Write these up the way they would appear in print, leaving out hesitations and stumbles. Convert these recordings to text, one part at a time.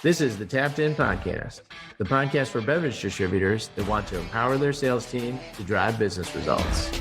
This is the Tapped In Podcast, the podcast for beverage distributors that want to empower their sales team to drive business results.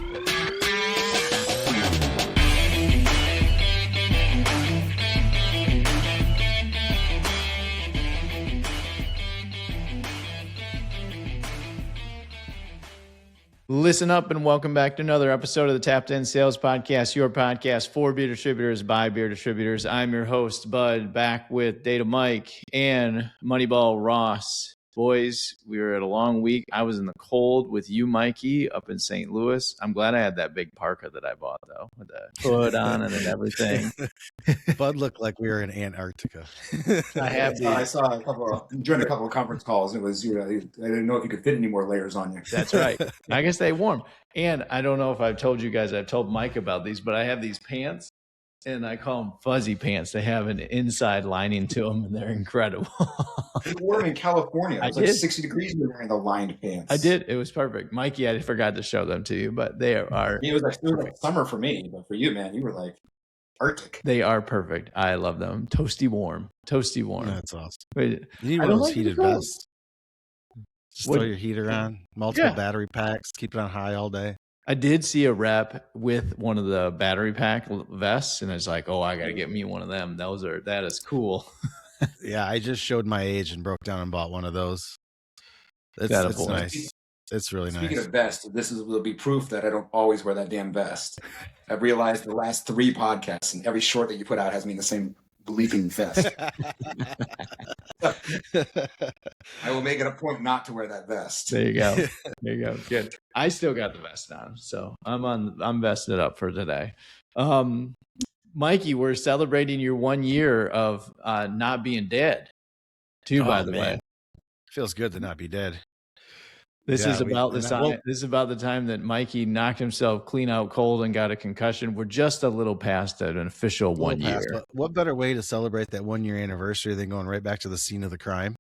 Listen up and welcome back to another episode of the Tapped In Sales Podcast, your podcast for beer distributors by beer distributors. I'm your host, Bud, back with Data Mike and Moneyball Ross. Boys, we were at a long week. I was in the cold with you, Mikey, up in St. Louis. I'm glad I had that big parka that I bought, though, with the hood on it and everything. Bud looked like we were in Antarctica. I saw joined a couple of conference calls. It was, I didn't know if you could fit any more layers on you. That's right. I guess they warm. And I don't know if I've told you guys, I've told Mike about these, but I have these pants and I call them fuzzy pants. They have an inside lining to them and they're incredible. You wore them in California. It was like 60 degrees and you were wearing the lined pants. I did. It was perfect. Mikey, I forgot to show them to you, but they are. It was like summer for me, but for you, man, you were like Arctic. They are perfect. I love them. Toasty warm. That's awesome. Wait, you need one of those heated vests. Just throw your heater on, multiple battery packs, keep it on high all day. I did see a rep with one of the battery pack vests, and it's like, oh, I got to get me one of them. That is cool. Yeah, I just showed my age and broke down and bought one of those. It's nice. It's really nice. Speaking of vest, will be proof that I don't always wear that damn vest. I've realized the last 3 podcasts and every short that you put out has me in the same bleeping vest. I will make it a point not to wear that vest. There you go. Good. I still got the vest on, so I'm vested up for today. Mikey, we're celebrating your 1 year of not being dead, too. By the way, feels good to not be dead. This is about the time that Mikey knocked himself clean out cold and got a concussion. We're just a little past an official 1 year. What better way to celebrate that 1 year anniversary than going right back to the scene of the crime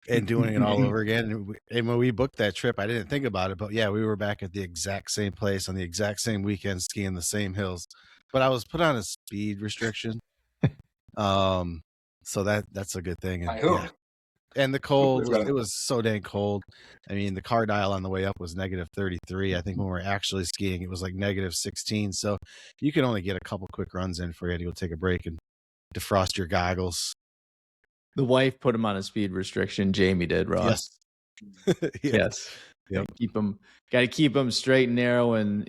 and doing it all over again? And when we booked that trip, I didn't think about it, but yeah, we were back at the exact same place on the exact same weekend, skiing the same hills. But I was put on a speed restriction, so that's a good thing. And the cold, it was so dang cold. I mean, the car dial on the way up was negative 33. I think when we were actually skiing, it was like negative 16. So you can only get a couple quick runs in for you to go take a break and defrost your goggles. The wife put him on a speed restriction. Jamie did, Ross. Yes. Yep. Got to keep them straight and narrow and,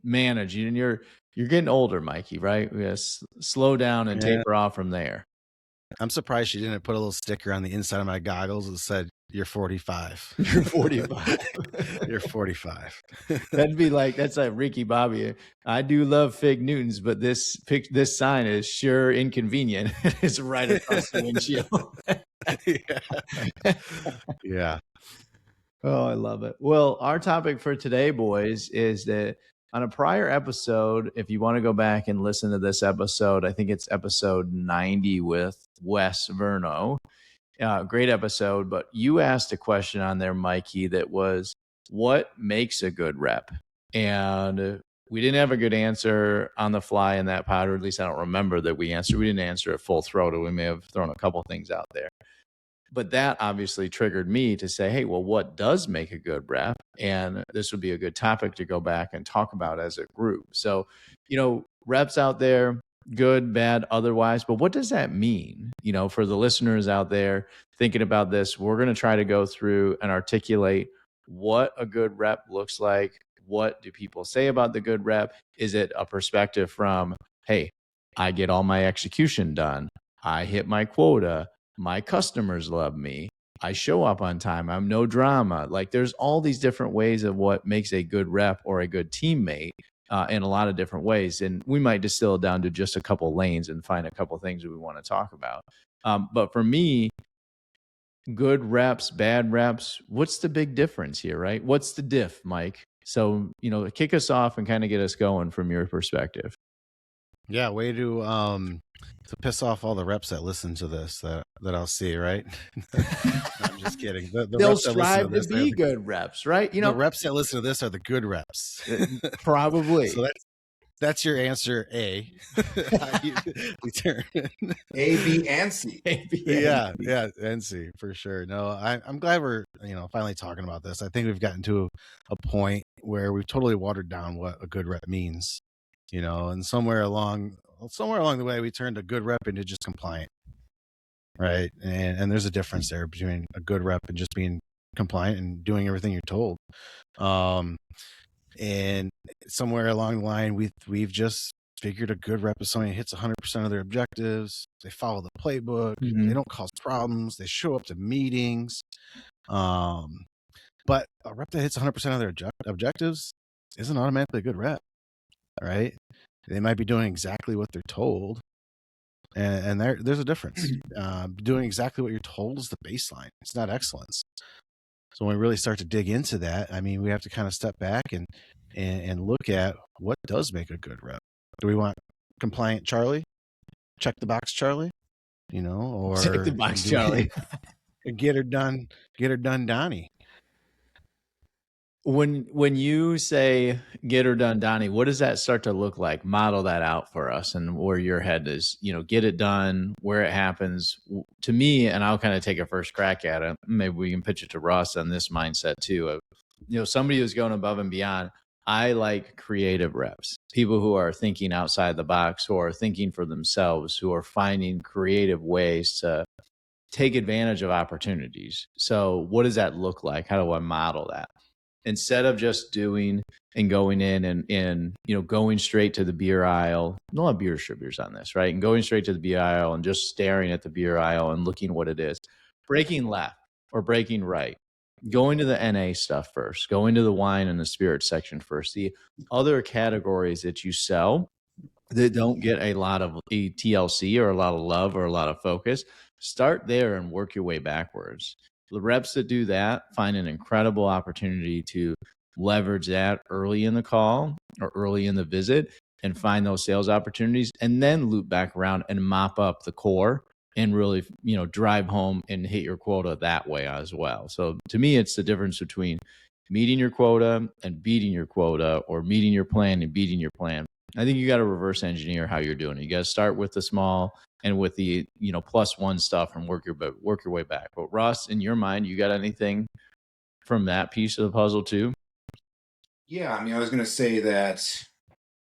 manage. And you're getting older, Mikey, right? We got to slow down and taper off from there. I'm surprised she didn't put a little sticker on the inside of my goggles that said, "You're 45. You're 45. You're 45. That's like Ricky Bobby. I do love Fig Newtons, but this sign is sure inconvenient. It's right across the windshield. Yeah. Oh, I love it. Well, our topic for today, boys, is that on a prior episode, if you want to go back and listen to this episode, I think it's episode 90 with Wes Verno. Great episode, but you asked a question on there, Mikey, that was, what makes a good rep? And we didn't have a good answer on the fly in that pod, or at least I don't remember that we answered. We didn't answer it full throated. We may have thrown a couple things out there. But that obviously triggered me to say, hey, well, what does make a good rep? And this would be a good topic to go back and talk about as a group. So, reps out there, good, bad, otherwise, but what does that mean? For the listeners out there thinking about this, we're going to try to go through and articulate what a good rep looks like. What do people say about the good rep? Is it a perspective from, hey, I get all my execution done, I hit my quota, my customers love me, I show up on time, I'm no drama. Like, there's all these different ways of what makes a good rep or a good teammate in a lot of different ways. And we might distill it down to just a couple lanes and find a couple things that we want to talk about. But for me, good reps, bad reps, what's the big difference here, right? What's the diff, Mike? So, kick us off and kind of get us going from your perspective. Yeah, way to piss off all the reps that listen to this that I'll see, right? I'm just kidding. They'll strive to be good reps, right? The reps that listen to this are the good reps. Probably. That's your answer, A. We turn. A, B, and C. Yeah, and C for sure. No, I'm glad we're finally talking about this. I think we've gotten to a point where we've totally watered down what a good rep means, and somewhere along the way we turned a good rep into just compliant, right? And there's a difference there between a good rep and just being compliant and doing everything you're told. And somewhere along the line, we've just figured a good rep is somebody who hits 100% of their objectives. They follow the playbook. They don't cause problems. They show up to meetings. But a rep that hits 100% of their objectives isn't automatically a good rep, right? They might be doing exactly what they're told. And there's a difference. Doing exactly what you're told is the baseline. It's not excellence. So when we really start to dig into that, I mean, we have to kind of step back and look at what does make a good rep. Do we want compliant Charlie? Check the box Charlie? Or check the box Charlie. Get her done Donnie. When you say get her done Donnie, what does that start to look like? Model that out for us and where your head is, get it done, where it happens. To me, and I'll kind of take a first crack at it. Maybe we can pitch it to Ross on this mindset too of, somebody who's going above and beyond. I like creative reps, people who are thinking outside the box, who are thinking for themselves, who are finding creative ways to take advantage of opportunities. So what does that look like? How do I model that? Instead of just doing and going in and going straight to the beer aisle, no have beer distributors on this, right? And going straight to the beer aisle and just staring at the beer aisle and looking what it is. Breaking left or breaking right. Going to the NA stuff first. Going to the wine and the spirit section first. The other categories that you sell that don't get a lot of TLC or a lot of love or a lot of focus, start there and work your way backwards. The reps that do that find an incredible opportunity to leverage that early in the call or early in the visit and find those sales opportunities, and then loop back around and mop up the core and really, drive home and hit your quota that way as well. So to me, it's the difference between meeting your quota and beating your quota, or meeting your plan and beating your plan. I think you got to reverse engineer how you're doing it. You got to start with the small and with the, +1 stuff and work your way back. But Ross, in your mind, you got anything from that piece of the puzzle too? Yeah, I was going to say that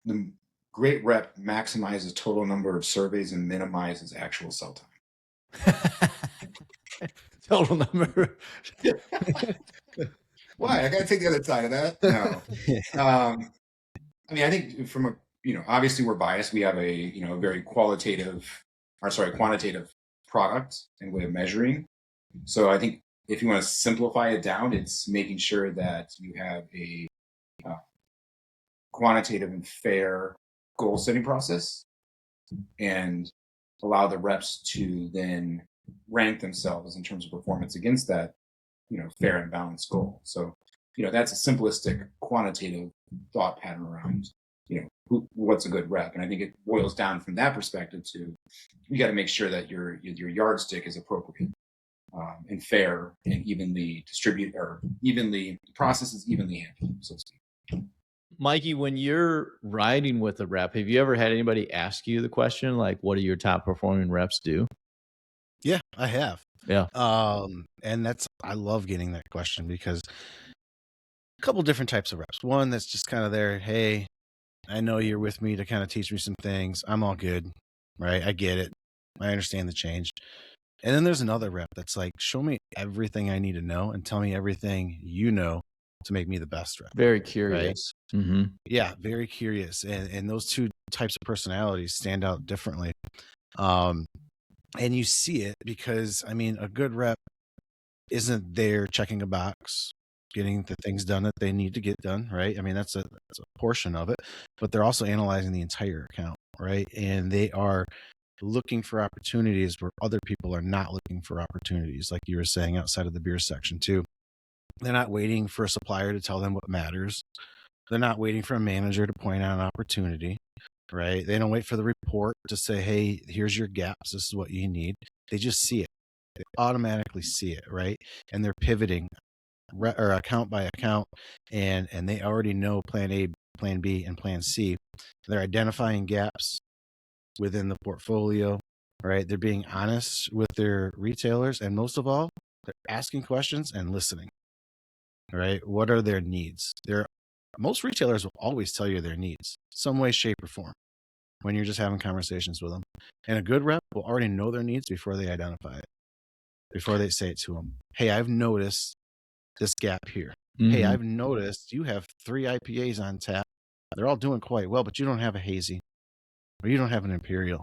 the great rep maximizes total number of surveys and minimizes actual sell time. Total number. Why? I got to take the other side of that. No. I think from obviously we're biased. We have a very quantitative product and way of measuring. So I think if you want to simplify it down, it's making sure that you have a quantitative and fair goal setting process, and allow the reps to then rank themselves in terms of performance against that, fair and balanced goal. So, that's a simplistic quantitative thought pattern around, what's a good rep. And I think it boils down from that perspective to, you got to make sure that your yardstick is appropriate and fair, and evenly distributed, or the process is evenly handled, so to speak. Mikey, when you're riding with a rep, have you ever had anybody ask you the question, like, what do your top performing reps do? Yeah, I have. Yeah. And I love getting that question, because a couple different types of reps. One that's just kind of there, hey, I know you're with me to kind of teach me some things. I'm all good, right? I get it. I understand the change. And then there's another rep that's like, show me everything I need to know and tell me everything you know to make me the best rep. Very curious. Right? Mm-hmm. Yeah, very curious. And those two types of personalities stand out differently. And you see it because, a good rep isn't there checking a box, getting the things done that they need to get done, right? That's a portion of it, but they're also analyzing the entire account, right? And they are looking for opportunities where other people are not looking for opportunities, like you were saying, outside of the beer section too. They're not waiting for a supplier to tell them what matters. They're not waiting for a manager to point out an opportunity, right? They don't wait for the report to say, hey, here's your gaps. This is what you need. They just see it. They automatically see it, right? And they're pivoting or account by account, and they already know plan A, plan B, and plan C. They're identifying gaps within the portfolio, right? They're being honest with their retailers. And most of all, they're asking questions and listening, right? What are their needs? Most retailers will always tell you their needs, some way, shape, or form, when you're just having conversations with them. And a good rep will already know their needs before they identify it, before they say it to them. Hey, I've noticed this gap here. Hey, I've noticed you have 3 IPAs on tap. They're all doing quite well, but you don't have a hazy, or you don't have an imperial,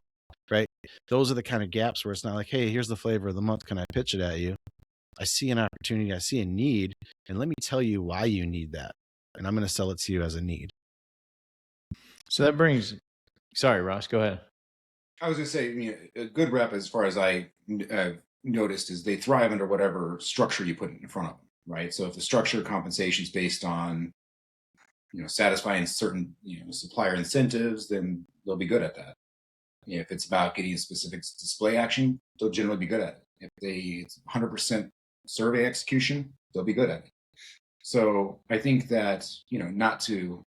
right? Those are the kind of gaps where it's not like, hey, here's the flavor of the month. Can I pitch it at you? I see an opportunity. I see a need. And let me tell you why you need that. And I'm going to sell it to you as a need. So that brings, sorry, Ross, go ahead. I was going to say, a good rep, as far as I noticed, is they thrive under whatever structure you put in front of them, right? So if the structure compensation is based on, satisfying certain, supplier incentives, then they'll be good at that. If it's about getting a specific display action, they'll generally be good at it. If it's 100% survey execution, they'll be good at it. So I think that, not to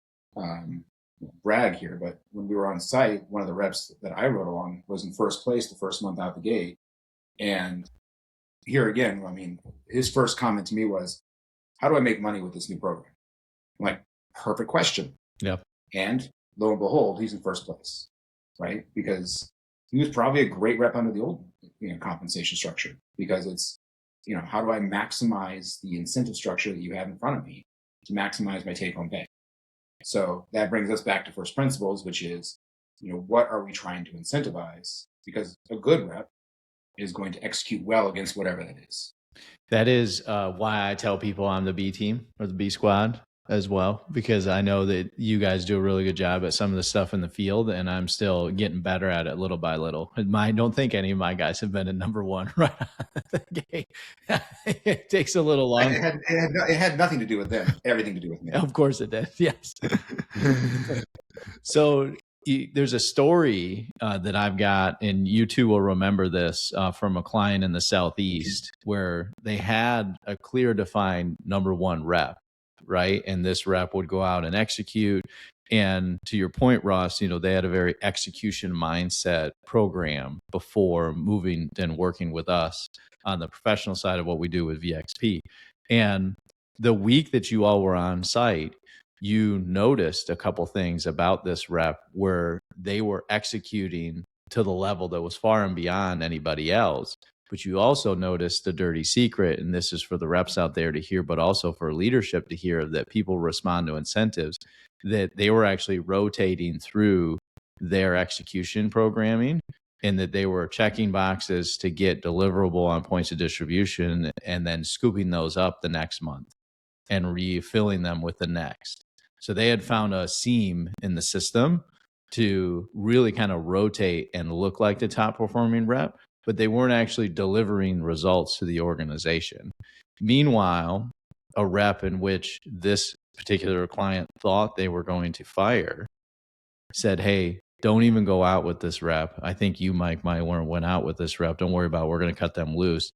brag here, but when we were on site, one of the reps that I rode along was in first place the first month out the gate. And here again, his first comment to me was, how do I make money with this new program? I'm like, perfect question. Yep. And lo and behold, he's in first place, right? Because he was probably a great rep under the old compensation structure, because it's, how do I maximize the incentive structure that you have in front of me to maximize my take home pay? So that brings us back to first principles, which is, what are we trying to incentivize? Because a good rep is going to execute well against whatever that is. That is why I tell people I'm the B team or the B squad as well, because I know that you guys do a really good job at some of the stuff in the field, and I'm still getting better at it little by little. I don't think any of my guys have been at number one right out of the gate. It takes a little longer. It had nothing to do with them, everything to do with me. Of course it did, yes. So there's a story that I've got, and you two will remember this, from a client in the Southeast, where they had a clear defined number one rep, right? And this rep would go out and execute. And to your point, Ross, they had a very execution mindset program before moving and working with us on the professional side of what we do with VXP. And the week that you all were on site, you noticed a couple things about this rep where they were executing to the level that was far and beyond anybody else. But you also noticed the dirty secret, and this is for the reps out there to hear, but also for leadership to hear, that people respond to incentives, that they were actually rotating through their execution programming, and that they were checking boxes to get deliverable on points of distribution and then scooping those up the next month and refilling them with the next. So they had found a seam in the system to really kind of rotate and look like the top performing rep, but they weren't actually delivering results to the organization. Meanwhile, a rep in which this particular client thought they were going to fire said, hey, don't even go out with this rep. I think you, Mike, might went out with this rep. Don't worry about it. We're going to cut them loose.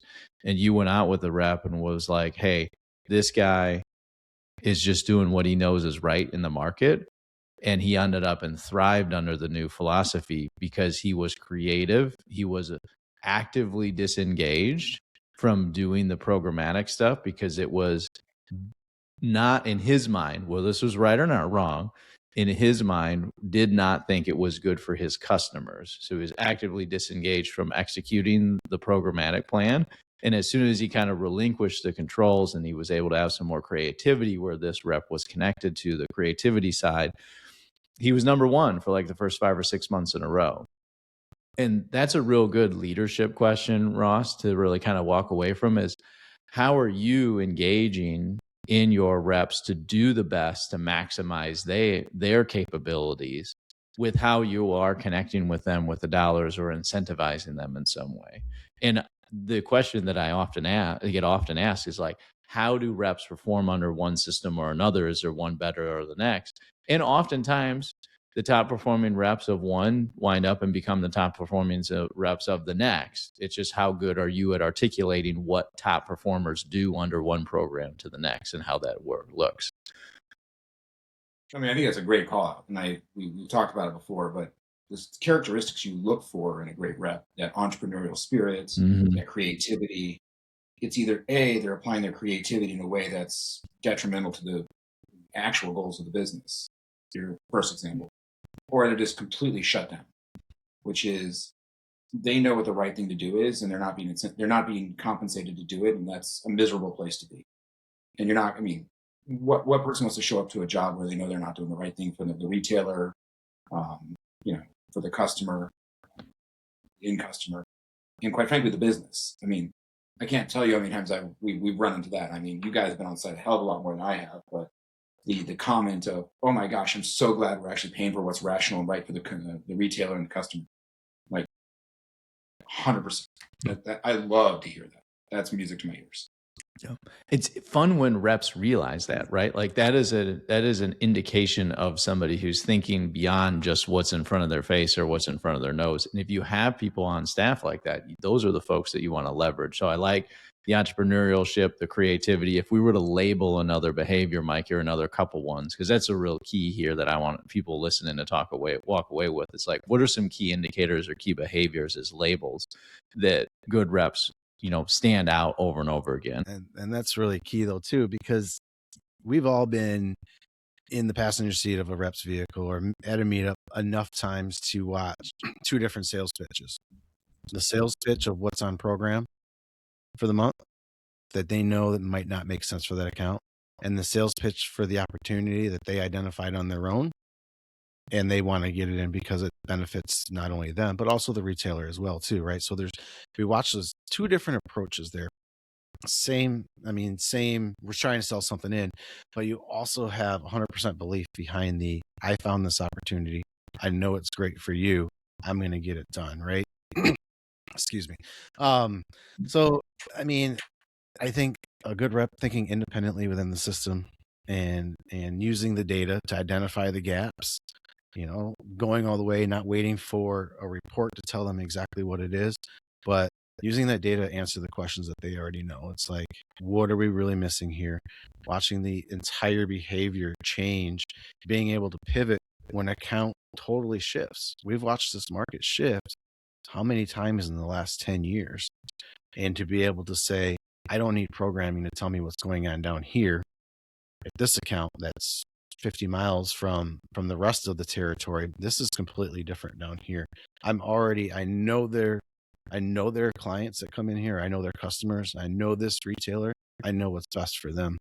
And you went out with the rep and was like, hey, this guy is just doing what he knows is right in the market. And he ended up and thrived under the new philosophy because he was creative. He was actively disengaged from doing the programmatic stuff because it was not in his mind, well, this was right or not wrong, in his mind, did not think it was good for his customers. So he was actively disengaged from executing the programmatic plan. And as soon as he kind of relinquished the controls and he was able to have some more creativity where this rep was connected to the creativity side, he was number one for like the first 5 or 6 months in a row. And that's a real good leadership question, Ross, to really kind of walk away from, is how are you engaging in your reps to do the best to maximize their capabilities with how you are connecting with them with the dollars or incentivizing them in some way. And the question that I get often asked is like, how do reps perform under one system or another? Is there one better or the next? And oftentimes the top performing reps of one wind up and become the top performing reps of the next. It's just how good are you at articulating what top performers do under one program to the next and how that looks. I mean, I think that's a great call out, and we talked about it before, but the characteristics you look for in a great rep, that entrepreneurial spirit, Mhm. that creativity, it's either A, they're applying their creativity in a way that's detrimental to the actual goals of the business, your first example, or they're just completely shut down, which is they know what the right thing to do is, and they're not being compensated to do it, and that's a miserable place to be. And you're not. I mean, what person wants to show up to a job where they know they're not doing the right thing for the retailer, um, for the customer, in customer, and quite frankly, the business. I mean, I can't tell you how many times we've run into that. I mean, you guys have been on site a hell of a lot more than I have, but the comment of, "Oh my gosh, I'm so glad we're actually paying for what's rational and right for the retailer and the customer," like 100%. I love to hear that. That's music to my ears. Yeah. It's fun when reps realize that, right? Like that is an indication of somebody who's thinking beyond just what's in front of their face or what's in front of their nose. And if you have people on staff like that, those are the folks that you want to leverage. So I like the entrepreneurship, the creativity. If we were to label another behavior, Mike, or another couple ones, because that's a real key here that I want people listening to walk away with. It's like, what are some key indicators or key behaviors as labels that good reps stand out over and over again? And that's really key though too, because we've all been in the passenger seat of a rep's vehicle or at a meetup enough times to watch two different sales pitches. The sales pitch of what's on program for the month that they know that might not make sense for that account, and the sales pitch for the opportunity that they identified on their own, and they want to get it in because it benefits not only them, but also the retailer as well too, right? So we watch those two different approaches there. Same, we're trying to sell something in, but you also have 100% belief behind I found this opportunity. I know it's great for you. I'm going to get it done, right? Excuse me. So, I think a good rep thinking independently within the system and using the data to identify the gaps, going all the way, not waiting for a report to tell them exactly what it is, but using that data to answer the questions that they already know. It's like, what are we really missing here? Watching the entire behavior change, being able to pivot when account totally shifts. We've watched this market shift how many times in the last 10 years? And to be able to say, I don't need programming to tell me what's going on down here at this account that's 50 miles from the rest of the territory. This is completely different down here. I know their clients that come in here. I know their customers. I know this retailer. I know what's best for them.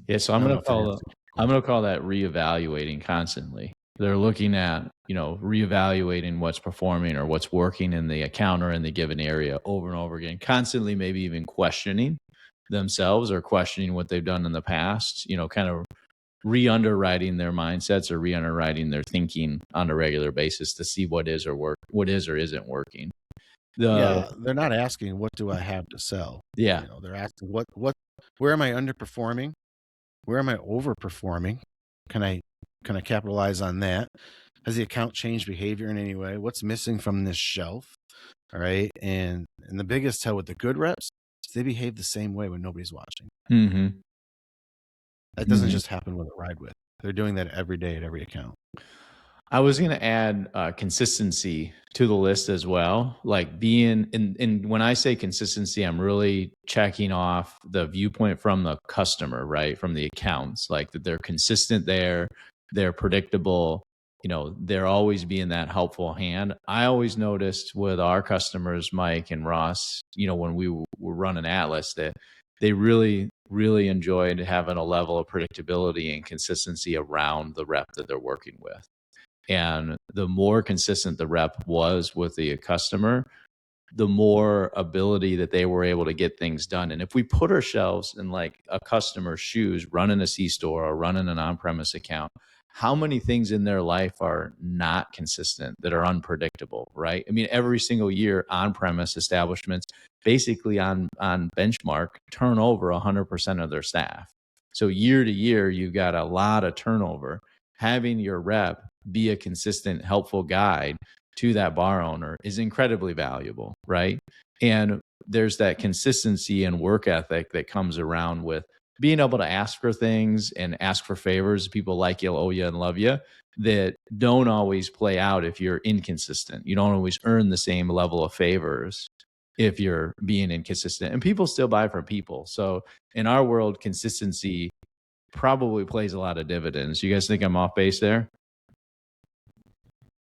Yeah, so I'm going to call that reevaluating constantly. They're looking at, reevaluating what's performing or what's working in the account or in the given area over and over again, constantly, maybe even questioning themselves or questioning what they've done in the past, kind of re-underwriting their mindsets or re-underwriting their thinking on a regular basis to see what is or isn't working. They're not asking, what do I have to sell? Yeah. They're asking where am I underperforming? Where am I overperforming? Can I capitalize on that? Has the account changed behavior in any way? What's missing from this shelf? All right. And the biggest tell with the good reps, they behave the same way when nobody's watching. Mm-hmm. That doesn't just happen with a ride with. They're doing that every day at every account. I was going to add consistency to the list as well. Like being in when I say consistency, I'm really checking off the viewpoint from the customer, right? From the accounts, like that they're consistent there, they're predictable, they're always being that helpful hand. I always noticed with our customers, Mike and Ross, when we were running Atlas, that they really, really enjoyed having a level of predictability and consistency around the rep that they're working with. And the more consistent the rep was with the customer, the more ability that they were able to get things done. And if we put ourselves in like a customer's shoes, running a C-store or running an on-premise account, how many things in their life are not consistent, that are unpredictable, right? I mean, every single year on-premise establishments basically on benchmark turn over 100% of their staff. So year to year, you've got a lot of turnover. Having your rep be a consistent, helpful guide to that bar owner is incredibly valuable, right? And there's that consistency and work ethic that comes around with being able to ask for things and ask for favors, people like you, owe you, and love you, that don't always play out if you're inconsistent. You don't always earn the same level of favors if you're being inconsistent. And people still buy from people. So in our world, consistency probably plays a lot of dividends. You guys think I'm off base there?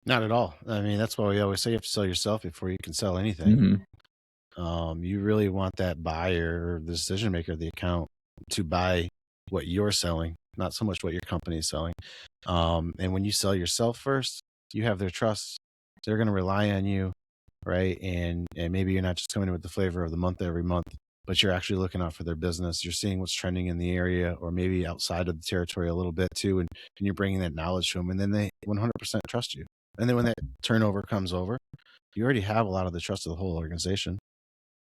Not at all. I mean, that's why we always say you have to sell yourself before you can sell anything. Mm-hmm. You really want that buyer, the decision maker of the account, to buy what you're selling, not so much what your company is selling. And when you sell yourself first, you have their trust. They're going to rely on you, right? And maybe you're not just coming in with the flavor of the month every month, but you're actually looking out for their business. You're seeing what's trending in the area, or maybe outside of the territory a little bit too, and you're bringing that knowledge to them, and then they 100% trust you. And then when that turnover comes over, you already have a lot of the trust of the whole organization.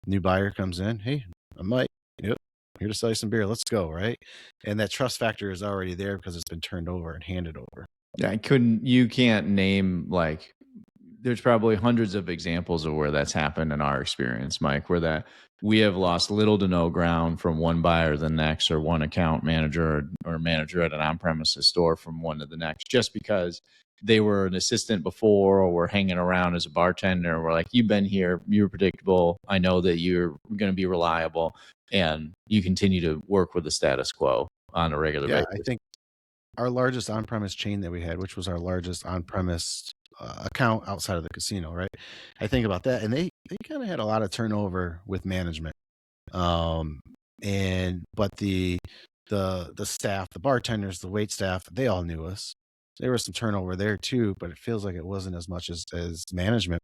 New buyer comes in, hey, I'm Mike. Yep, here to sell you some beer. Let's go, right? And that trust factor is already there because it's been turned over and handed over. Yeah, you can't name, like, there's probably hundreds of examples of where that's happened in our experience, Mike, where that we have lost little to no ground from one buyer to the next, or one account manager or manager at an on-premises store from one to the next, just because they were an assistant before or were hanging around as a bartender. We're like, you've been here, you're predictable, I know that you're going to be reliable, and you continue to work with the status quo on a regular basis. I think our largest on-premise chain that we had, which was our largest on-premise account outside of the casino, right? I think about that, and they kind of had a lot of turnover with management. But the staff, the bartenders, the wait staff, they all knew us. There was some turnover there too, but it feels like it wasn't as much as management.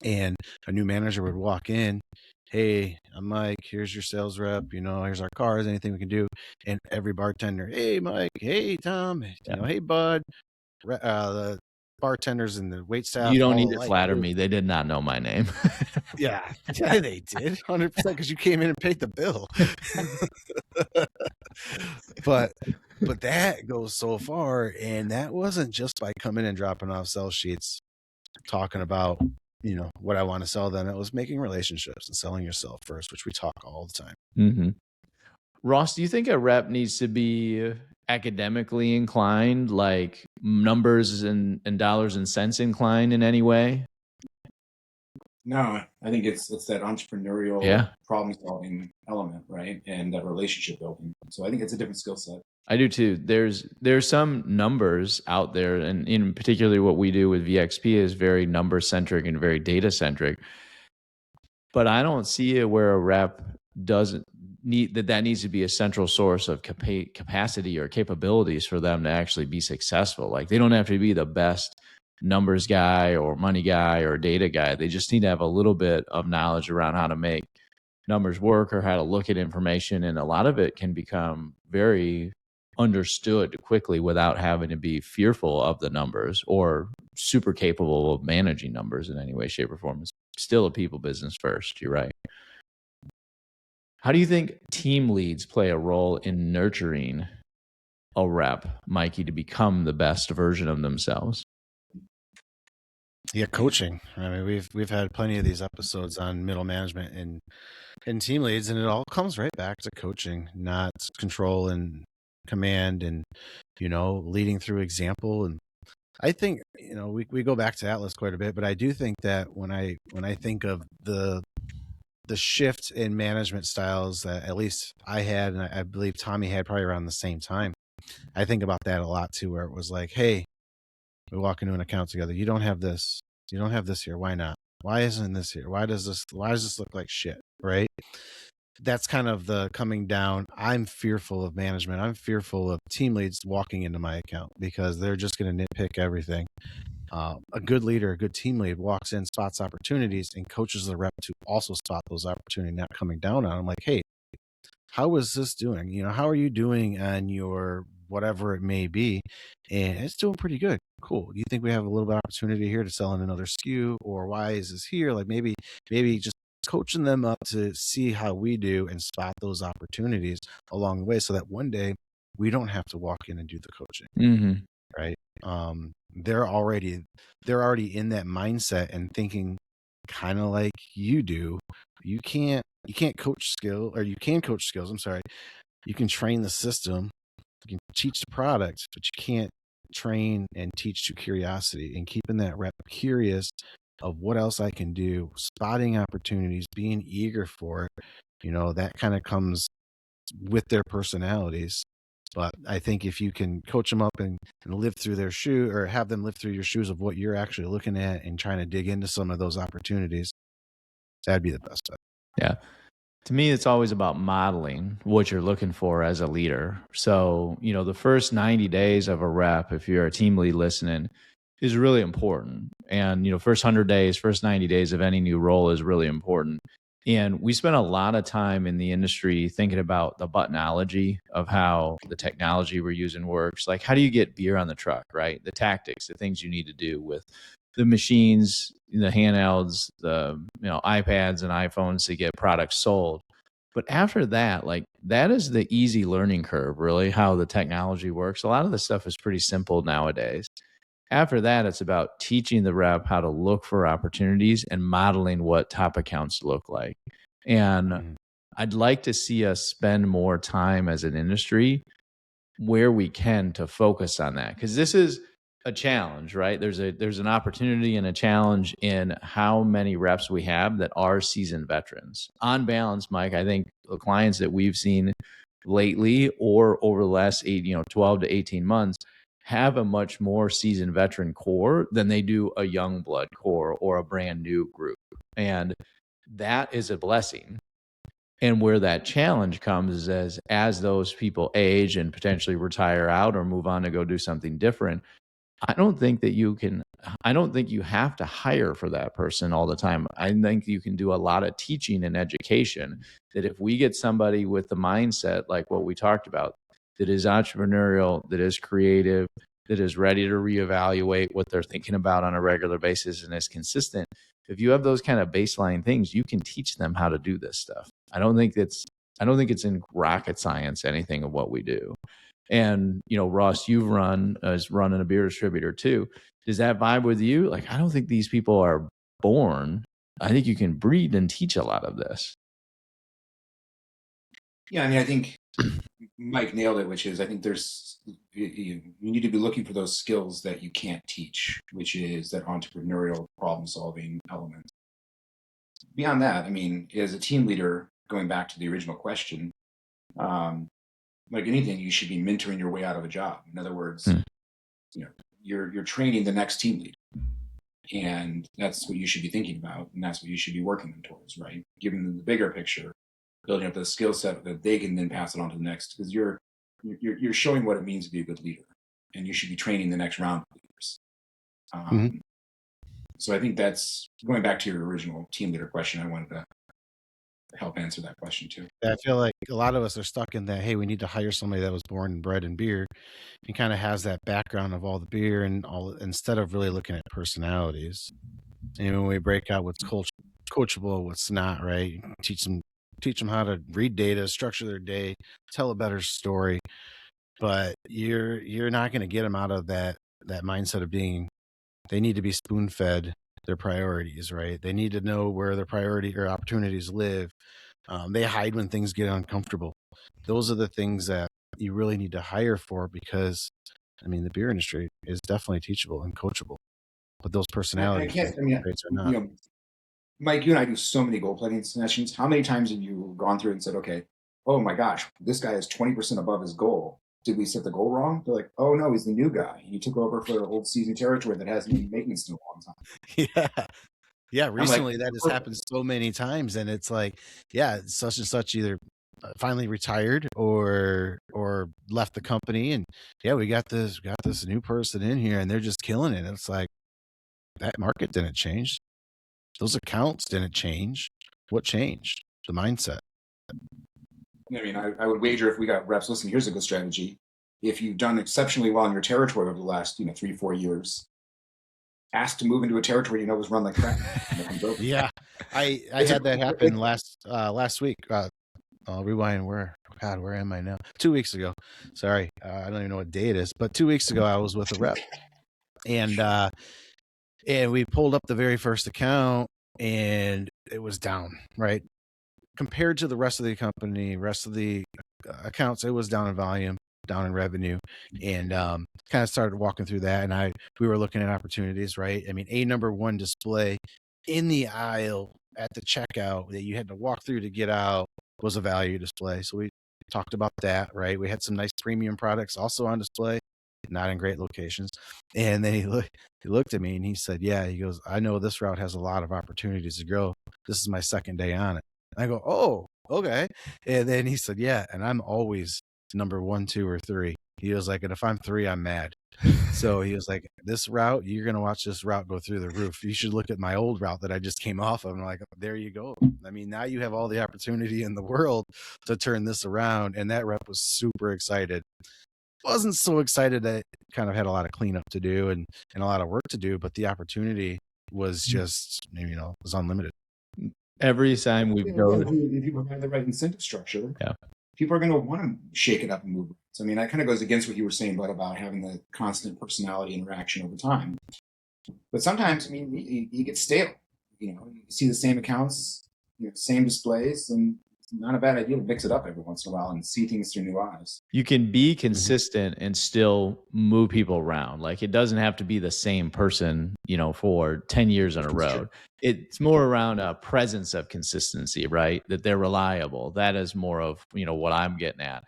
And a new manager would walk in, hey, I'm Mike, here's your sales rep, here's our cars, anything we can do. And every bartender, hey, Mike, hey, Tom, hey, Bud. The bartenders and the wait staff. You don't need to flatter me. They did not know my name. Yeah, they did 100% because you came in and paid the bill. but that goes so far, and that wasn't just by coming and dropping off sell sheets, talking about what I want to sell them. It was making relationships and selling yourself first, which we talk all the time. Mm-hmm. Ross, do you think a rep needs to be academically inclined, like numbers and dollars and cents inclined in any way? No, I think it's that entrepreneurial problem solving element, right? And that relationship building. So I think it's a different skill set. I do too. There's some numbers out there, and in particularly what we do with VXP is very number centric and very data centric. But I don't see it where a rep doesn't need that needs to be a central source of capacity or capabilities for them to actually be successful. Like, they don't have to be the best numbers guy or money guy or data guy. They just need to have a little bit of knowledge around how to make numbers work or how to look at information. And a lot of it can become very understood quickly without having to be fearful of the numbers or super capable of managing numbers in any way, shape, or form. It's still a people business first. You're right. How do you think team leads play a role in nurturing a rep, Mikey, to become the best version of themselves? Yeah, coaching. I mean, we've had plenty of these episodes on middle management and team leads, and it all comes right back to coaching, not control and command, and leading through example. And I think we go back to Atlas quite a bit, but I do think that when I think of the shift in management styles that at least I had, and I believe Tommy had probably around the same time, I think about that a lot too, where it was like, hey, we walk into an account together. You don't have this here. Why not? Why isn't this here? Why does this look like shit? Right? That's kind of the coming down. I'm fearful of management. I'm fearful of team leads walking into my account because they're just going to nitpick everything. A good leader, a good team lead walks in, spots opportunities, and coaches the rep to also spot those opportunities, not coming down on them. Like, hey, how is this doing? How are you doing on your whatever it may be? And it's doing pretty good. Cool. Do you think we have a little bit of opportunity here to sell in another SKU, or why is this here? Like maybe just coaching them up to see how we do and spot those opportunities along the way, so that one day we don't have to walk in and do the coaching. Mm-hmm. Right. They're already in that mindset and thinking kind of like you do. You can't coach skill, or you can coach skills. I'm sorry. You can train the system, you can teach the product, but you can't train and teach to curiosity and keeping that rep curious of what else I can do, spotting opportunities, being eager for it. That kind of comes with their personalities. But I think if you can coach them up and live through their shoe, or have them live through your shoes of what you're actually looking at and trying to dig into some of those opportunities, that'd be the best bet. Yeah. To me, it's always about modeling what you're looking for as a leader. So, the first 90 days of a rep, if you're a team lead listening, is really important. And, first 100 days, first 90 days of any new role is really important. And we spend a lot of time in the industry thinking about the buttonology of how the technology we're using works. Like, how do you get beer on the truck, right? The tactics, the things you need to do with the machines, the handhelds, the iPads and iPhones to get products sold. But after that, like that is the easy learning curve, really, how the technology works. A lot of the stuff is pretty simple nowadays. After that, it's about teaching the rep how to look for opportunities and modeling what top accounts look like. And I'd like to see us spend more time as an industry where we can to focus on that, because this is a challenge, right? There's an opportunity and a challenge in how many reps we have that are seasoned veterans. On balance, Mike, I think the clients that we've seen lately or over the last 12 to 18 months have a much more seasoned veteran core than they do a young blood core or a brand new group. And that is a blessing. And where that challenge comes is as those people age and potentially retire out or move on to go do something different, I don't think you have to hire for that person all the time. I think you can do a lot of teaching and education, that if we get somebody with the mindset like what we talked about, that is entrepreneurial, that is creative, that is ready to reevaluate what they're thinking about on a regular basis and is consistent. If you have those kind of baseline things, you can teach them how to do this stuff. I don't think it's in rocket science, anything of what we do. And, Ross, you've running a beer distributor too. Does that vibe with you? Like, I don't think these people are born. I think you can breed and teach a lot of this. Yeah, I mean, I think Mike nailed it, which is I think you need to be looking for those skills that you can't teach, which is that entrepreneurial problem solving element. Beyond that, I mean, as a team leader, going back to the original question, like anything, you should be mentoring your way out of a job. In other words, you're training the next team lead, and that's what you should be thinking about, and that's what you should be working them towards, right? Giving them the bigger picture, building up the skill set that they can then pass it on to the next, because you're showing what it means to be a good leader, and you should be training the next round of leaders. So I think that's going back to your original team leader question. I wanted to help answer that question too. I feel like a lot of us are stuck in that, hey, we need to hire somebody that was born and bred in beer and kind of has that background of all the beer and all, instead of really looking at personalities. And when we break out what's coachable, what's not, right? Teach them how to read data, structure their day, tell a better story. But you're not going to get them out of that mindset of being, they need to be spoon fed their priorities, right? They need to know where their priority or opportunities live. They hide when things get uncomfortable. Those are the things that you really need to hire for, because I mean, the beer industry is definitely teachable and coachable, but those personality traits are not. Mike, you and I do so many goal planning sessions. How many times have you gone through and said, okay, oh my gosh, this guy is 20% above his goal. Did we set the goal wrong? They're like, oh no, he's the new guy. He took over for an old seasoned territory that hasn't been maintenance in a long time. Yeah. Recently that has happened so many times, and it's like, yeah, such and such either finally retired or left the company, and yeah, we got this new person in here, and they're just killing it. It's like, that market didn't change. Those accounts didn't change. What changed? The mindset. I mean, I would wager if we got reps, listen, here's a good strategy. If you've done exceptionally well in your territory over the last 3-4 years, ask to move into a territory was run like crap. Yeah, I had that happen last week. I'll rewind. Where am I now? 2 weeks ago. Sorry, I don't even know what day it is, but 2 weeks ago I was with a rep, and we pulled up the very first account, and it was down, right? Compared to the rest of the company, rest of the accounts, it was down in volume, down in revenue, and kind of started walking through that. And we were looking at opportunities, right? I mean, a number one display in the aisle at the checkout that you had to walk through to get out was a value display. So we talked about that, right? We had some nice premium products also on display, not in great locations. And then he looked at me and he said, yeah, he goes, I know this route has a lot of opportunities to grow. This is my second day on it. I go, oh, okay. And then he said, yeah, and I'm always number 1, 2, or 3. He was like, and if I'm 3, I'm mad. So he was like, this route, you're going to watch this route go through the roof. You should look at my old route that I just came off of. And I'm like, there you go. I mean, now you have all the opportunity in the world to turn this around. And that rep was super excited. Wasn't so excited that kind of had a lot of cleanup to do and a lot of work to do, but the opportunity was just, was unlimited. Every time we go, if you provide the right incentive structure, people are going to want to shake it up and move. So, I mean, that kind of goes against what you were saying, but about having the constant personality interaction over time. But sometimes, I mean, you get stale. You see the same accounts, same displays, and it's not a bad idea to mix it up every once in a while and see things through new eyes. You can be consistent and still move people around. Like, it doesn't have to be the same person, for 10 years in a row. It's more around a presence of consistency, right? That they're reliable. That is more of, what I'm getting at.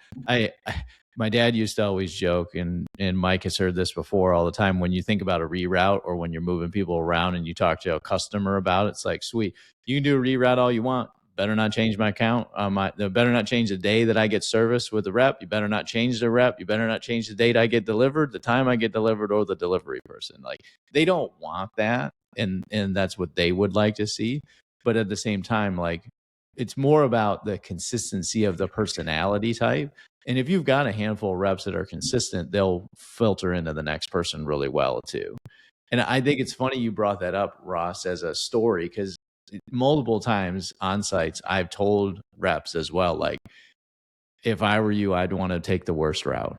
My dad used to always joke, and Mike has heard this before all the time. When you think about a reroute or when you're moving people around and you talk to a customer about it, it's like, sweet, you can do a reroute all you want. Better not change my account. Better not change the day that I get service with the rep. You better not change the rep. You better not change the date I get delivered, the time I get delivered, or the delivery person. Like, they don't want that, and that's what they would like to see. But at the same time, like, it's more about the consistency of the personality type. And if you've got a handful of reps that are consistent, they'll filter into the next person really well too. And I think it's funny you brought that up, Ross, as a story, because multiple times on sites, I've told reps as well, like, if I were you, I'd want to take the worst route.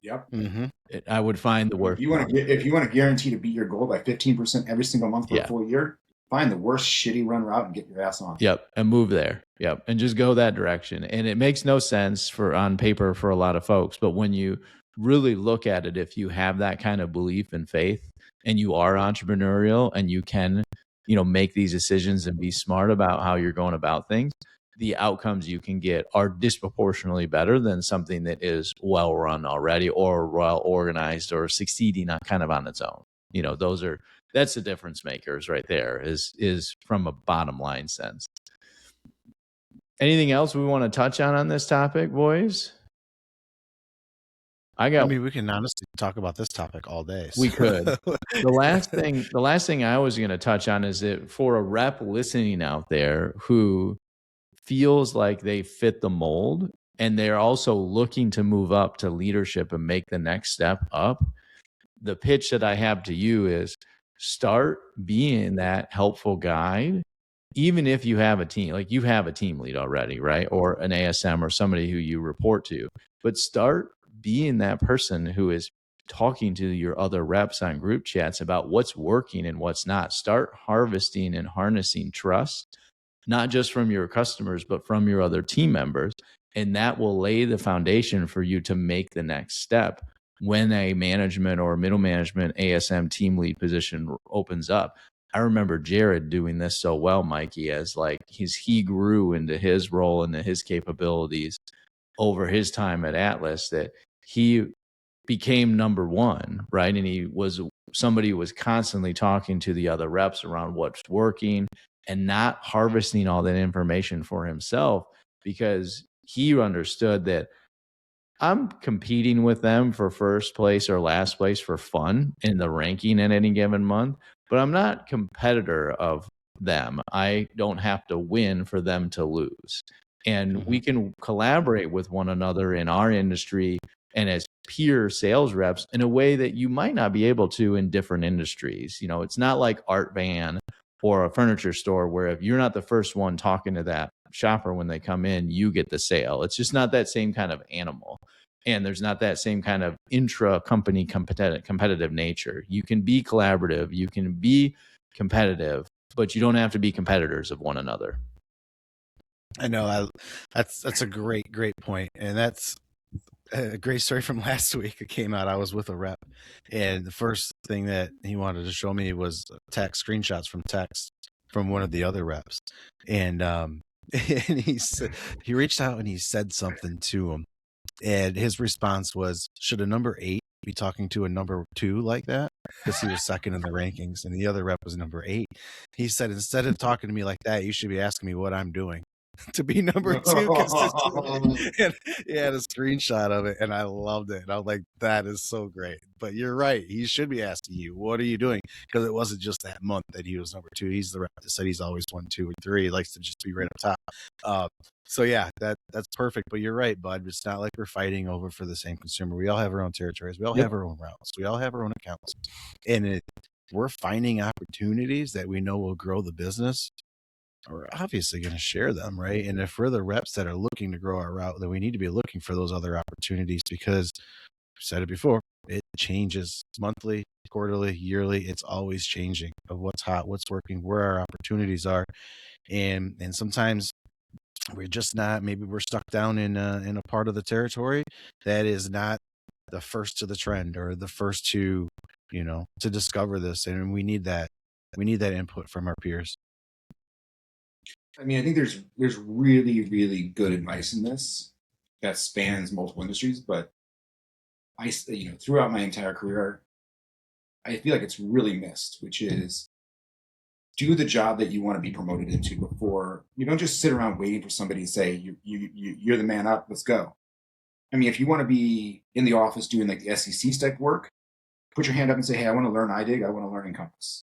Yep. Mm-hmm. I would find the worst. If you want to guarantee to beat your goal by 15% every single month for a full year, find the worst shitty run route and get your ass on. Yep. And move there. Yep. And just go that direction. And it makes no sense on paper for a lot of folks. But when you really look at it, if you have that kind of belief and faith and you are entrepreneurial and you can, make these decisions and be smart about how you're going about things, the outcomes you can get are disproportionately better than something that is well run already or well organized or succeeding kind of on its own. That's the difference makers right there, is from a bottom line sense. Anything else we want to touch on this topic, boys? I mean, we can honestly talk about this topic all day. So. We could. The last thing I was going to touch on is that for a rep listening out there who feels like they fit the mold and they're also looking to move up to leadership and make the next step up, the pitch that I have to you is start being that helpful guide. Even if you have a team, like you have a team lead already, right? Or an ASM or somebody who you report to, but start being that person who is talking to your other reps on group chats about what's working and what's not. Start harvesting and harnessing trust, not just from your customers, but from your other team members. And that will lay the foundation for you to make the next step when a management or middle management ASM team lead position opens up. I remember Jared doing this so well, Mikey, as like he grew into his role and his capabilities over his time at Atlas, that he became number one, right? And he was somebody who was constantly talking to the other reps around what's working and not harvesting all that information for himself, because he understood that I'm competing with them for first place or last place for fun in the ranking in any given month, but I'm not competitor of them. I don't have to win for them to lose. And we can collaborate with one another in our industry and as peer sales reps in a way that you might not be able to in different industries. It's not like Art Van or a furniture store where if you're not the first one talking to that shopper when they come in, you get the sale. It's just not that same kind of animal. And there's not that same kind of intra-company competitive nature. You can be collaborative, you can be competitive, but you don't have to be competitors of one another. I know. That's a great point, and that's a great story from last week. It came out. I was with a rep, and the first thing that he wanted to show me was text screenshots from text from one of the other reps, and and he reached out and he said something to him, and his response was, "Should a number 8 be talking to a number 2 like that?" Because he was second in the rankings, and the other rep was number 8. He said, "Instead of talking to me like that, you should be asking me what I'm doing to be number 2 consistently." And he had a screenshot of it, and I loved it. And I was like, "That is so great." But you're right; he should be asking you, "What are you doing?" Because it wasn't just that month that he was number 2. He's the rep that said he's always 1, 2, and 3. He likes to just be right up top. So yeah, that's perfect. But you're right, bud. It's not like we're fighting over for the same consumer. We all have our own territories. We all have our own routes. We all have our own accounts, and we're finding opportunities that we know will grow the business. We're obviously going to share them, right? And if we're the reps that are looking to grow our route, then we need to be looking for those other opportunities, because I've said it before, it changes monthly, quarterly, yearly. It's always changing of what's hot, what's working, where our opportunities are, and sometimes we're just not. Maybe we're stuck down in a part of the territory that is not the first to the trend or the first to to discover this, and we need that input from our peers. I mean, I think there's really, really good advice in this that spans multiple industries, but throughout my entire career, I feel like it's really missed, which is do the job that you want to be promoted into before. You don't just sit around waiting for somebody to say you're the man up, let's go. I mean, if you want to be in the office doing like the SEC type work, put your hand up and say, hey, I want to learn iDig, I want to learn Encompass.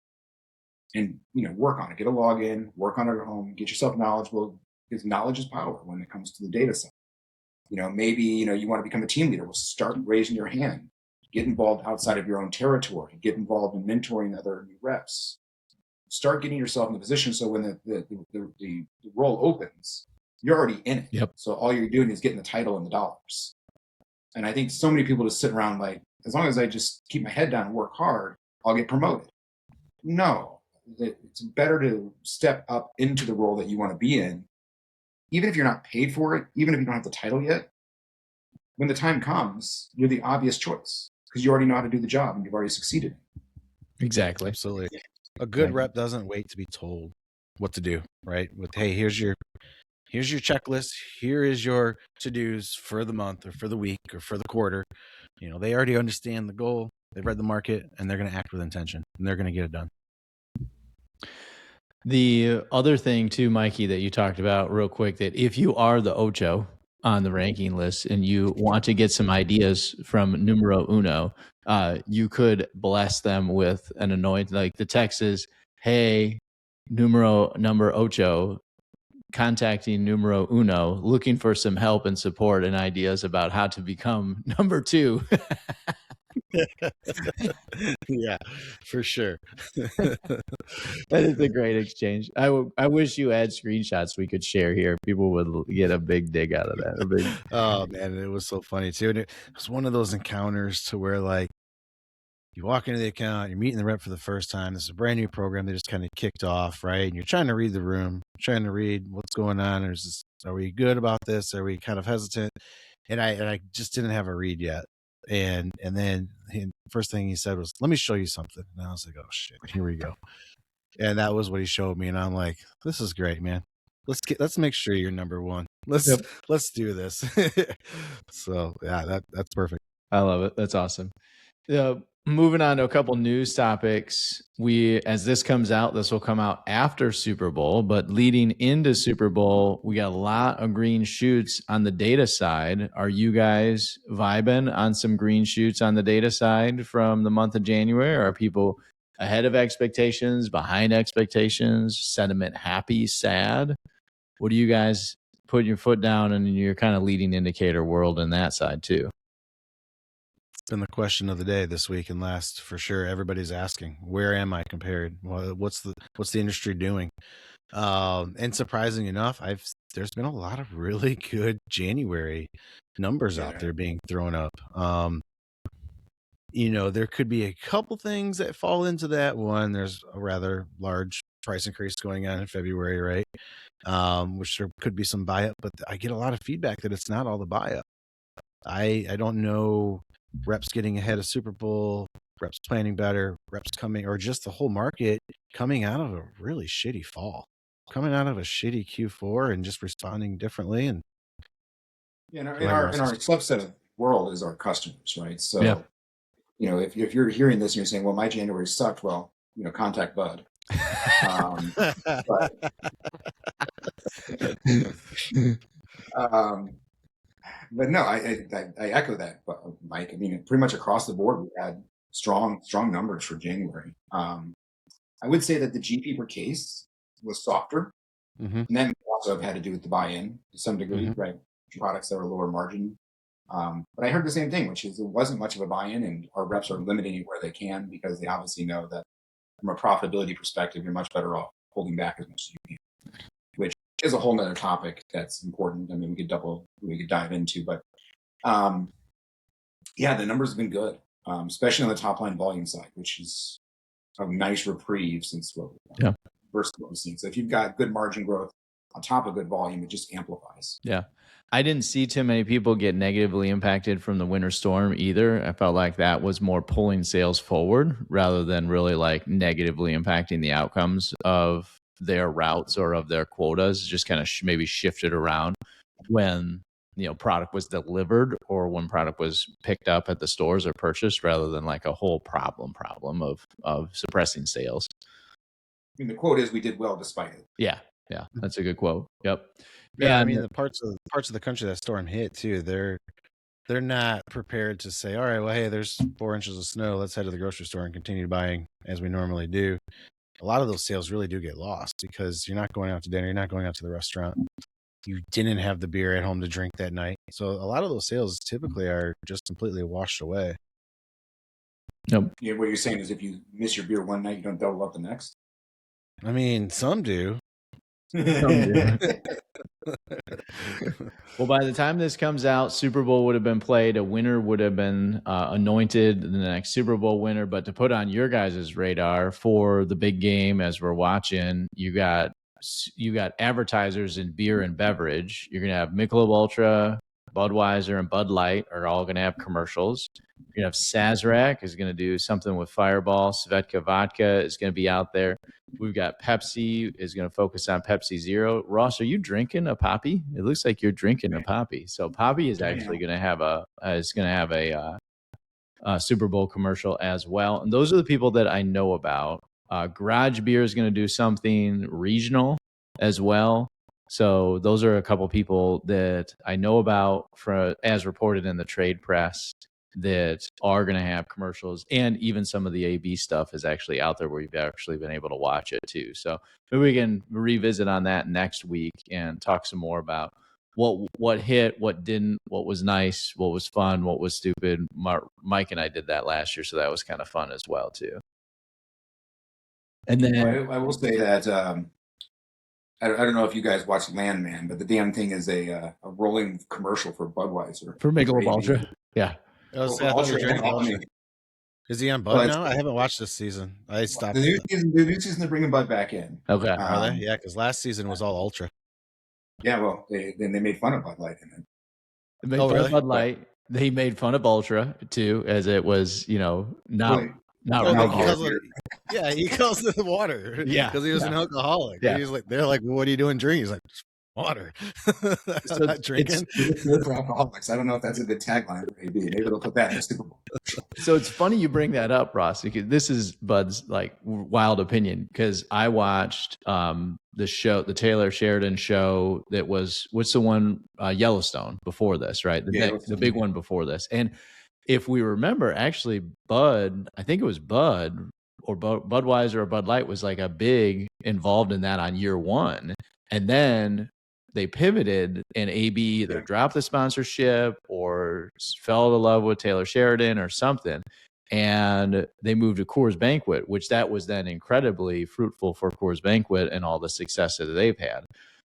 And work on it. Get a login, work on it at home, get yourself knowledgeable, because knowledge is power when it comes to the data side. Maybe you want to become a team leader. Well, start raising your hand. Get involved outside of your own territory. Get involved in mentoring other new reps. Start getting yourself in the position so when the role opens, you're already in it. Yep. So all you're doing is getting the title and the dollars. And I think so many people just sit around like, as long as I just keep my head down and work hard, I'll get promoted. No, it's better to step up into the role that you want to be in, even if you're not paid for it, even if you don't have the title yet. When the time comes, you're the obvious choice because you already know how to do the job and you've already succeeded. Exactly. Absolutely. A good rep doesn't wait to be told what to do, right? With, hey, here's your checklist. Here is your to-dos for the month or for the week or for the quarter. They already understand the goal. They've read the market and they're going to act with intention and they're going to get it done. The other thing too, Mikey, that you talked about real quick, that if you are the Ocho on the ranking list and you want to get some ideas from numero uno, you could bless them with an anointing. Like the text is, hey, number ocho, contacting numero uno, looking for some help and support and ideas about how to become number 2. Yeah, for sure. That is a great exchange. I wish you had screenshots we could share here. People would get a big dig out of that. Oh man, it was so funny too. And it was one of those encounters to where like you walk into the account, you're meeting the rep for the first time. This is a brand new program they just kind of kicked off, right? And you're trying to read the room, trying to read what's going on. Are we good about this? Are we kind of hesitant? And I just didn't have a read yet. And then first thing he said was, let me show you something. And I was like, oh shit, here we go. And that was what he showed me. And I'm like, this is great, man. Let's make sure you're number 1. Let's do this. So yeah, that's perfect. I love it. That's awesome. Moving on to a couple news topics. As this comes out, this will come out after Super Bowl, but leading into Super Bowl, we got a lot of green shoots on the data side. Are you guys vibing on some green shoots on the data side from the month of January? Are people ahead of expectations, behind expectations, sentiment happy, sad? What do you guys put your foot down in your kind of leading indicator world in that side too? It's been the question of the day this week and last for sure. Everybody's asking, where am I compared? What's the industry doing? And surprising enough, there's been a lot of really good January numbers out there being thrown up. There could be a couple things that fall into that. One, there's a rather large price increase going on in February, right? Which there could be some buy up, but I get a lot of feedback that it's not all the buy up. I don't know reps getting ahead of Super Bowl, reps planning better, reps coming, or just the whole market coming out of a really shitty fall, coming out of a shitty Q4 and just responding differently. And in our subset of world is our customers, right? So, Yeah. you know, if you're hearing this and you're saying, well, my January sucked, well, you know, contact Bud. But no, I echo that, Mike. I mean, pretty much across the board, we had strong numbers for January. I would say that the GP per case was softer, and then also had to do with the buy-in to some degree, right? Products that were lower margin. But I heard the same thing, which is it wasn't much of a buy-in, and our reps are limiting it where they can because they obviously know that from a profitability perspective, you're much better off holding back as much as you can, which is a whole nother topic that's important. I mean, we could dive into, but yeah, the numbers have been good, especially on the top line volume side, which is a nice reprieve since versus what we've seen. So if you've got good margin growth on top of good volume, it just amplifies. Yeah. I didn't see too many people get negatively impacted from the winter storm either. I felt like that was more pulling sales forward rather than really like negatively impacting the outcomes of their routes or of their quotas. Just kind of maybe shifted around when, you know, product was delivered or when product was picked up at the stores or purchased, rather than like a whole problem of suppressing sales. I mean, the quote is we did well despite it. Yeah. Yeah. That's a good quote. Yep. Yeah, I mean, the parts of the country that storm hit too, they're not prepared to say, all right, well, hey, there's 4 inches of snow. Let's head to the grocery store and continue buying as we normally do. A lot of those sales really do get lost because you're not going out to dinner. You're not going out to the restaurant. You didn't have the beer at home to drink that night. So a lot of those sales typically are just completely washed away. Yep. Yeah, what you're saying is if you miss your beer one night, you don't double up the next? I mean, some do. Well, by the time this comes out, Super Bowl would have been played. A winner would have been anointed, the next Super Bowl winner. But to put on your guys' radar for the big game, as we're watching, you got advertisers in beer and beverage. You're gonna have Michelob Ultra, Budweiser, and Bud Light are all gonna have commercials. You're gonna have Sazerac is gonna do something with Fireball. Svedka Vodka is gonna be out there. We've got Pepsi is going to focus on Pepsi Zero. Ross, are you drinking a Poppy? It looks like you're drinking a Poppy. So Poppy is actually going to have a Super Bowl commercial as well. And those are the people that I know about. Garage Beer is going to do something regional as well. So those are a couple people that I know about as reported in the trade press that are going to have commercials, and even some of the AB stuff is actually out there where you've actually been able to watch it too. So maybe we can revisit on that next week and talk some more about what hit, what didn't, what was nice, what was fun, what was stupid. Mike and I did that last year, so that was kind of fun as well too. And then I will say that I don't know if you guys watch Landman, but the damn thing is a rolling commercial for Budweiser. For Michelob Ultra. Yeah. Is he on Bud now? I haven't watched this season. I stopped. The new season, they're bringing Bud back in. Okay. Are they? Yeah, because last season was all Ultra. Yeah, well, they made fun of Bud Light in it. They made fun of Bud Light. They made fun of Ultra too, as it was, not he calls it water. Yeah, because he was an alcoholic. Yeah. He's like, they're like, well, what are you doing drinking? He's like, water. So not drinking. It's good for alcoholics. I don't know if that's a good tagline for AB. Maybe they'll put that in the Super Bowl. So it's funny you bring that up, Ross, because this is Bud's like wild opinion. Because I watched the Taylor Sheridan show that was, what's the one, Yellowstone before this, right? The big one before this. And if we remember, actually, Bud, I think it was Bud or Budweiser or Bud Light was like a big involved in that on year one. And then they pivoted and AB either dropped the sponsorship or fell in love with Taylor Sheridan or something. And they moved to Coors Banquet, which that was then incredibly fruitful for Coors Banquet and all the success that they've had.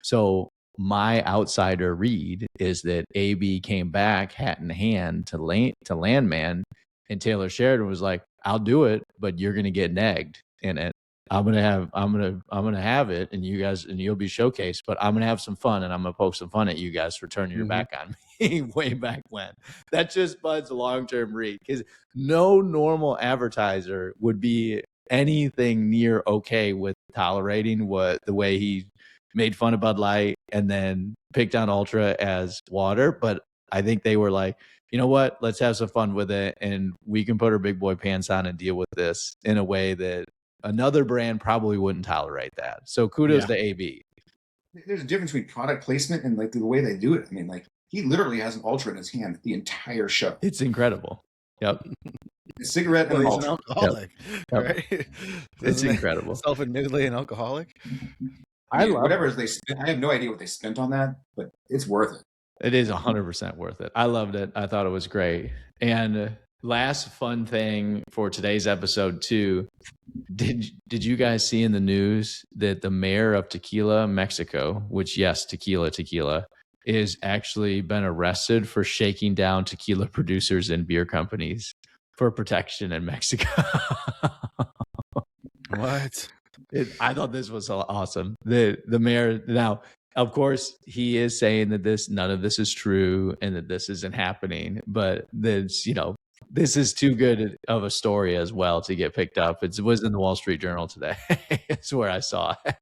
So my outsider read is that AB came back hat in hand to Landman, and Taylor Sheridan was like, I'll do it, but you're going to get negged in it. I'm gonna have it, and you'll be showcased. But I'm gonna have some fun, and I'm gonna poke some fun at you guys for turning your back on me way back when. That just buds long-term read, because no normal advertiser would be anything near okay with tolerating the way he made fun of Bud Light and then picked on Ultra as water. But I think they were like, you know what? Let's have some fun with it, and we can put our big boy pants on and deal with this in a way that another brand probably wouldn't tolerate that. So kudos to AB. There's a difference between product placement and like the way they do it. I mean, like he literally has an Ultra in his hand the entire show. It's incredible. Yep. A cigarette and an Ultra. Alcoholic, right? It's incredible. Self-admittedly an alcoholic. I love whatever they spent. I have no idea what they spent on that, but it's worth it. It is 100% worth it. I loved it. I thought it was great. And last fun thing for today's episode too, did you guys see in the news that the mayor of Tequila, Mexico, which yes, tequila, is actually been arrested for shaking down tequila producers and beer companies for protection in Mexico? What? I thought this was awesome. The mayor, now, of course, he is saying that none of this is true and that this isn't happening, but this is too good of a story as well to get picked up. It was in the Wall Street Journal today. It's where I saw it.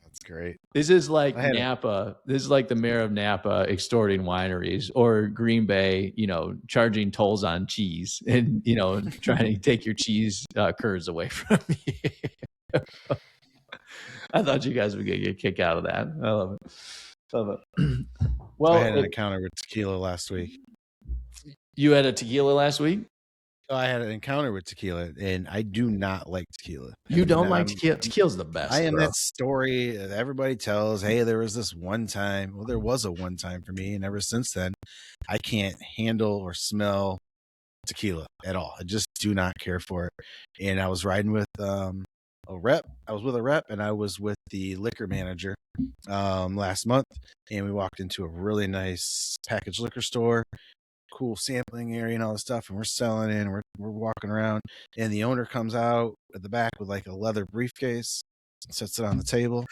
That's great. This is like Napa. This is like the mayor of Napa extorting wineries, or Green Bay, charging tolls on cheese and, trying to take your cheese curds away from you. I thought you guys would get a kick out of that. I love it. Well, I had an encounter with tequila last week. You had a tequila last week? Oh, I had an encounter with tequila, and I do not like tequila. You don't like tequila? Tequila's the best. I am that story that everybody tells. Hey, there was this one time. Well, there was a one time for me, and ever since then, I can't handle or smell tequila at all. I just do not care for it. And I was riding with a rep. I was with a rep, and I was with the liquor manager last month, and we walked into a really nice packaged liquor store. Cool sampling area and all this stuff, and we're selling in, we're walking around, and the owner comes out at the back with like a leather briefcase and sets it on the table.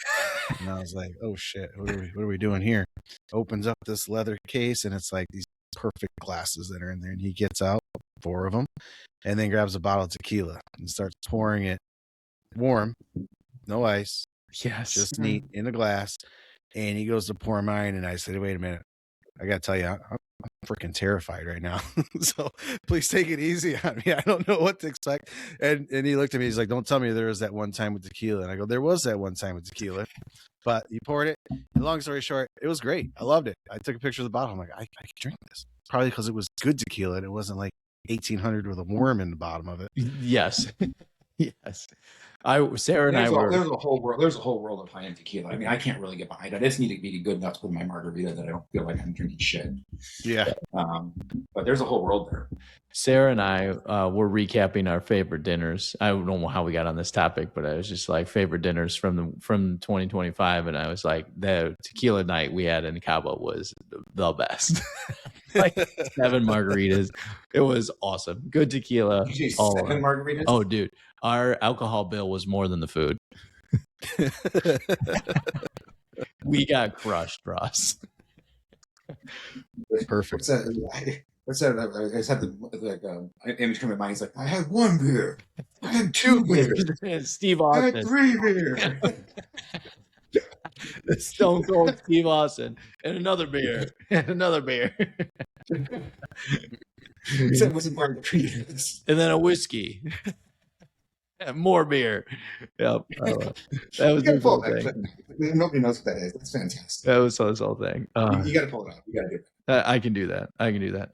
And I was like, oh shit, what are we doing here? Opens up this leather case, and it's like these perfect glasses that are in there, and he gets out 4 of them and then grabs a bottle of tequila and starts pouring it warm, no ice, just neat in a glass. And he goes to pour mine, and I said, wait a minute, I gotta tell you, I'm freaking terrified right now. So please take it easy on me. I don't know what to expect. And he looked at me, he's like, don't tell me there was that one time with tequila. And I go, there was that one time with tequila, but he poured it. And long story short, it was great. I loved it. I took a picture of the bottle. I'm like, I can drink this. Probably because it was good tequila and it wasn't like 1800 with a worm in the bottom of it. Yes. Yes. Sarah and I were. There's a whole world of high-end tequila. I mean, I can't really get behind it. I just need to be good enough to put in my margarita that I don't feel like I'm drinking shit. Yeah. But there's a whole world there. Sarah and I were recapping our favorite dinners. I don't know how we got on this topic, but I was just like favorite dinners from 2025, and I was like, the tequila night we had in Cabo was the best. Like 7 margaritas. It was awesome. Good tequila. Did you say 7 margaritas? Oh, dude. Our alcohol bill was more than the food. We got crushed, Ross. Perfect. What's that? I just had the image come to mind. He's like, I had 1 beer. I had 2 beers. Steve Austin. I had 3 beers. Stone Cold Steve Austin. And another beer. And another beer. Except with some margaritas. And then a whiskey. More beer. Yep. That was the whole thing. Nobody knows what that is. That's fantastic. That was his whole thing. You got to pull it out. You got to do it. I can do that.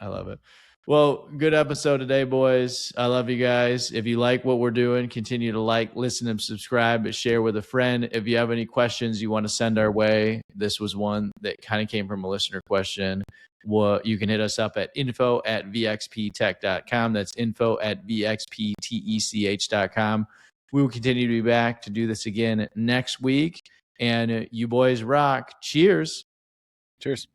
I love it. Well, good episode today, boys. I love you guys. If you like what we're doing, continue to like, listen, and subscribe, share with a friend. If you have any questions you want to send our way, this was one that kind of came from a listener question. Well, you can hit us up at info@vxptech.com. That's info@vxptech.com. We will continue to be back to do this again next week. And you boys rock. Cheers. Cheers.